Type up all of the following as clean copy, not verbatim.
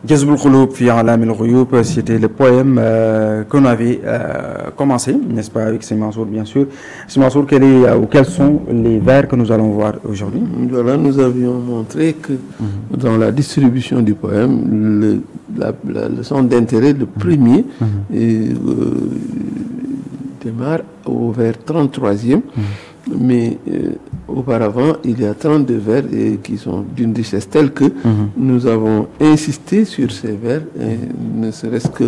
Jazbul Khouloub fi Alam al-Ghuyub, c'était le poème qu'on avait commencé, n'est-ce pas, avec Seydi Mansour, bien sûr. Seydi Mansour, quels sont les vers que nous allons voir aujourd'hui? Voilà, nous avions montré que dans la distribution du poème, le centre d'intérêt, le premier, démarre au vers 33e, mais auparavant, il y a 32 vers qui sont d'une richesse telle que nous avons insisté sur ces vers, ne serait-ce que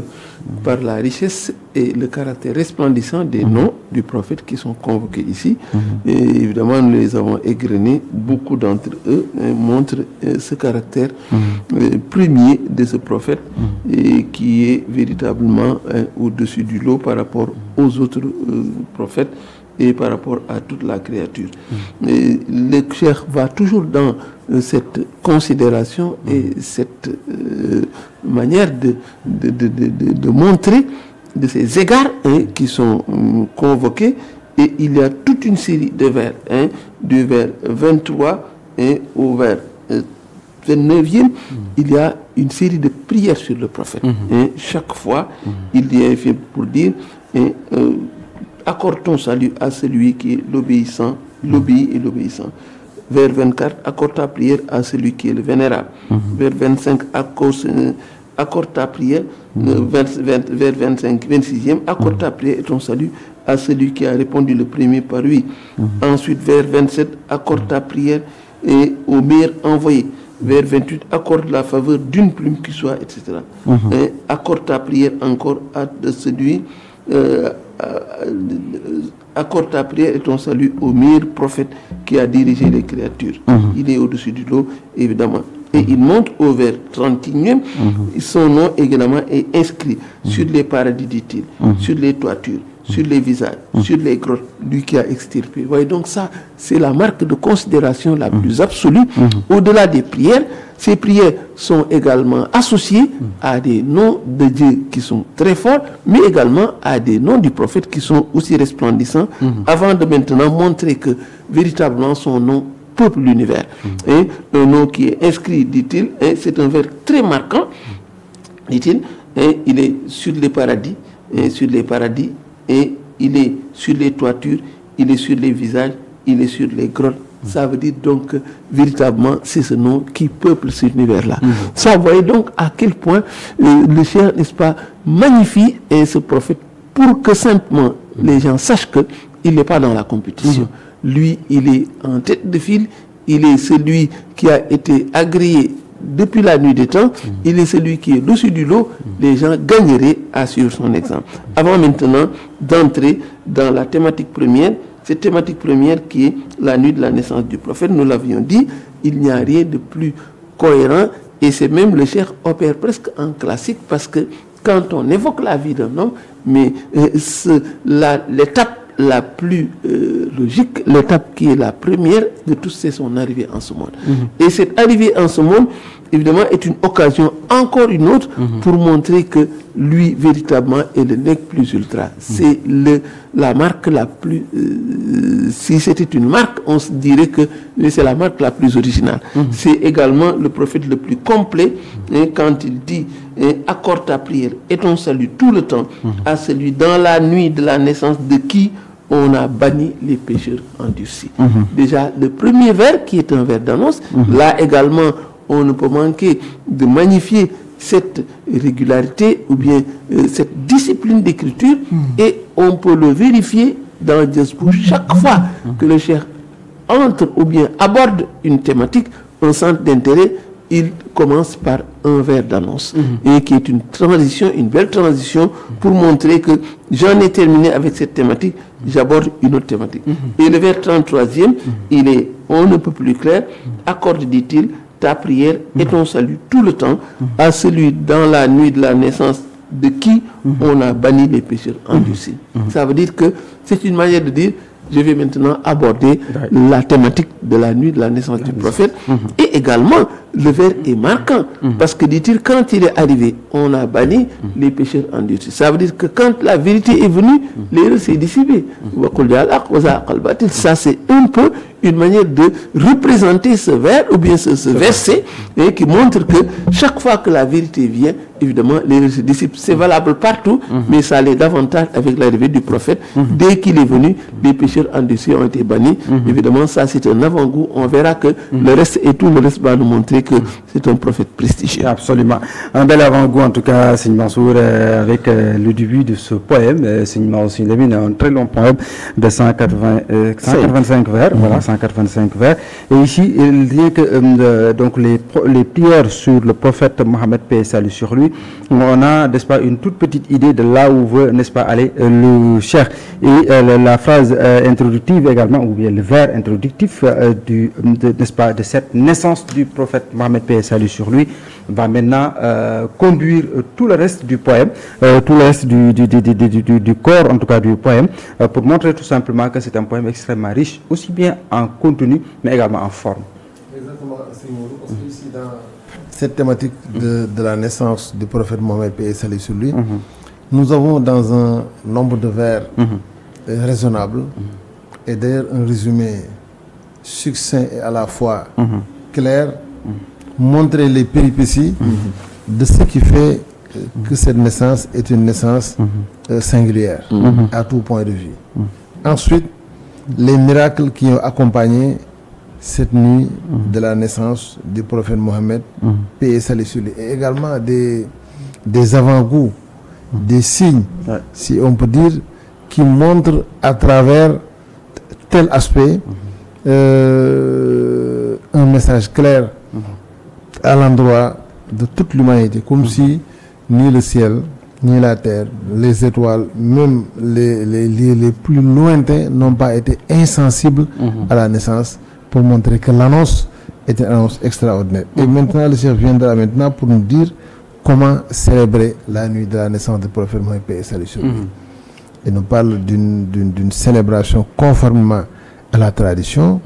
par la richesse et le caractère resplendissant des noms du prophète qui sont convoqués ici. Et évidemment, nous les avons égrenés. Beaucoup d'entre eux montrent ce caractère premier de ce prophète et qui est véritablement au-dessus du lot par rapport aux autres prophètes et par rapport à toute la créature. Le cheikh va toujours dans cette considération et cette manière de montrer de ces égards qui sont convoqués, et il y a toute une série de vers, du vers 23 au vers 29e, il y a une série de prières sur le prophète. Chaque fois, il y a fait pour dire accorde ton salut à celui qui est l'obéissant, l'obéi et l'obéissant. Vers 24, accorde ta prière à celui qui est le vénérable. Vers 25, accorde ta prière, vers 25, 26e, accorde ta prière et ton salut à celui qui a répondu le premier par lui. Ensuite, vers 27, accorde ta prière et au meilleur envoyé. Vers 28, accorde la faveur d'une plume qui soit, etc. Et accorde ta prière encore à celui accorde ta prière et ton salut au meilleur prophète qui a dirigé les créatures. Il est au-dessus du lot, évidemment. Et il monte au vers 31e, son nom également est inscrit sur les paradis, dit-il, sur les toitures, sur les visages, sur les grottes, lui qui a extirpé. Vous voyez, donc ça, c'est la marque de considération la plus absolue. Au-delà des prières, ces prières sont également associées à des noms de Dieu qui sont très forts, mais également à des noms du prophète qui sont aussi resplendissants, avant de maintenant montrer que véritablement son nom peuple l'univers. Un nom qui est inscrit, dit-il, c'est un vers très marquant, dit-il, il est sur les paradis, et il est sur les toitures, il est sur les visages, il est sur les grottes. Ça veut dire donc que, véritablement, c'est ce nom qui peuple cet univers-là. Ça, vous voyez donc à quel point le cheikh, n'est-ce pas, magnifie ce prophète pour que simplement les gens sachent qu'il n'est pas dans la compétition. Lui, il est en tête de file, il est celui qui a été agréé depuis la nuit des temps, il est celui qui est au-dessus du lot, les gens gagneraient à suivre son exemple. Avant maintenant d'entrer dans la thématique première, cette thématique première qui est la nuit de la naissance du prophète, nous l'avions dit, il n'y a rien de plus cohérent, et c'est même le cheikh opère presque en classique, parce que quand on évoque la vie d'un homme, mais l'étape la plus logique, l'étape qui est la première de tous, c'est son arrivée en ce monde. Et cette arrivée en ce monde, évidemment, est une occasion, encore une autre, pour montrer que lui, véritablement, est le nec plus ultra. C'est la marque la plus... si c'était une marque, on se dirait que c'est la marque la plus originale. C'est également le prophète le plus complet, quand il dit accorde ta prière et ton salut tout le temps à celui dans la nuit de la naissance de qui on a banni les pécheurs endurcis. Déjà, le premier vers, qui est un vers d'annonce, là également, on ne peut manquer de magnifier cette régularité ou bien cette discipline d'écriture, et on peut le vérifier dans Jazbou. Chaque fois que le cheikh entre ou bien aborde une thématique, un centre d'intérêt, il commence par un vers d'annonce, et qui est une transition, une belle transition pour montrer que j'en ai terminé avec cette thématique, j'aborde une autre thématique. Et le vers 33e, il est on ne peut plus clair, accorde, dit-il, ta prière et ton salut tout le temps à celui dans la nuit de la naissance de qui on a banni les pécheurs endurcis. Ça veut dire que c'est une manière de dire je vais maintenant aborder la thématique de la nuit de la naissance du prophète. Et également, le vers est marquant, parce que, dit-il, quand il est arrivé, on a banni les pécheurs endurcis. Ça veut dire que quand la vérité est venue, l'erreur s'est dissipée. Ça, c'est un peu une manière de représenter ce vers ou bien ce verset qui montre que chaque fois que la vérité vient, évidemment, les disciples, c'est valable partout, mais ça allait davantage avec l'arrivée du prophète. Dès qu'il est venu, les pécheurs endurcis ont été bannis. Évidemment, ça c'est un avant-goût. On verra que le reste et tout le reste va nous montrer que c'est un prophète prestigieux. Absolument. Un bel avant-goût en tout cas, Seigneur Mansour, avec le début de ce poème. Seigneur Mansour Lamine, un très long poème de 185 vers. Voilà, 185 vers. Et ici, il dit que donc les prières sur le prophète Mohammed, paix et salut sur lui, on a, n'est-ce pas, une toute petite idée de là où veut, n'est-ce pas, aller le cheikh. Et la phrase introductive également, ou bien le vers introductif n'est-ce pas, de cette naissance du prophète Mohammed, paix et salut sur lui, va maintenant conduire tout le reste du poème, tout le reste du corps, en tout cas du poème, pour montrer tout simplement que c'est un poème extrêmement riche, aussi bien en contenu, mais également en forme. Exactement, parce que ici, dans cette thématique de la naissance du prophète Mohammed, paix et salut sur lui, nous avons dans un nombre de vers raisonnable, et d'ailleurs un résumé succinct et à la fois clair, montrer les péripéties de ce qui fait que cette naissance est une naissance singulière à tout point de vue. Ensuite, les miracles qui ont accompagné cette nuit de la naissance du prophète Mohammed, paix et salut sur lui, et également des avant-goûts, des signes, si on peut dire, qui montrent à travers tel aspect un message clair à l'endroit de toute l'humanité, comme si ni le ciel, ni la terre, les étoiles, même les plus lointains n'ont pas été insensibles à la naissance, pour montrer que l'annonce est une annonce extraordinaire. Et maintenant, le chef viendra maintenant pour nous dire comment célébrer la nuit de la naissance du prophète Mohammed, paix et salut sur lui. Il nous parle d'une célébration conformément à la tradition,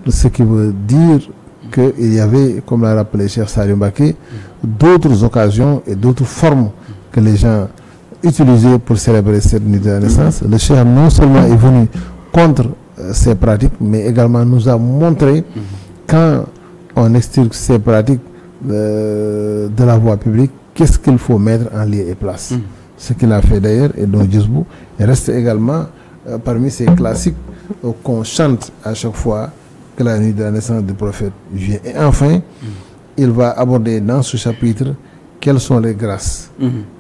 ce qui veut dire qu'il y avait, comme l'a rappelé Cheikh Saliou Mbacké, d'autres occasions et d'autres formes que les gens utilisaient pour célébrer cette nuit de la naissance. Le Cheikh non seulement est venu contre ces pratiques, mais également nous a montré quand on extirpe ces pratiques de la voie publique, qu'est-ce qu'il faut mettre en lieu et place. Ce qu'il a fait d'ailleurs, et dont Djizbou reste également parmi ces classiques qu'on chante à chaque fois que la nuit de la naissance du prophète vient. Et enfin, il va aborder dans ce chapitre quelles sont les grâces,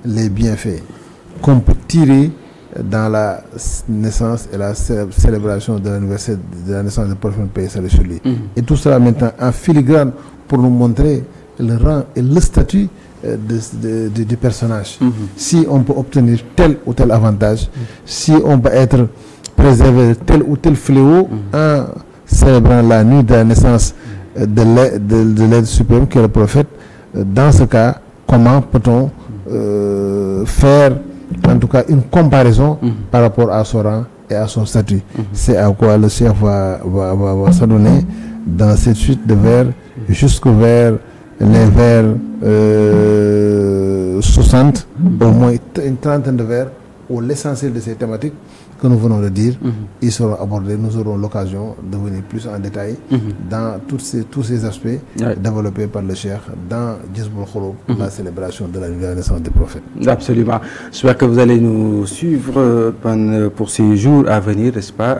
les bienfaits qu'on peut tirer dans la naissance et la célébration de l'anniversaire de la naissance du prophète, paix et salut sur lui. Et tout cela maintenant en filigrane pour nous montrer le rang et le statut du personnage. Si on peut obtenir tel ou tel avantage, si on peut être préservé de tel ou tel fléau en célébrant la nuit de la naissance de l'aide suprême qui est le prophète, dans ce cas, comment peut-on faire en tout cas une comparaison par rapport à son rang et à son statut. C'est à quoi le chef va s'adonner dans cette suite de vers jusqu'au vers les vers 60, au moins une trentaine de vers où l'essentiel de ces thématiques que nous venons de dire, ils seront abordés. Nous aurons l'occasion de venir plus en détail dans tous ces aspects développés par le Cheikh dans Djizbul Khouloub, la célébration de la naissance des prophètes. Absolument. J'espère que vous allez nous suivre pour ces jours à venir, n'est-ce pas?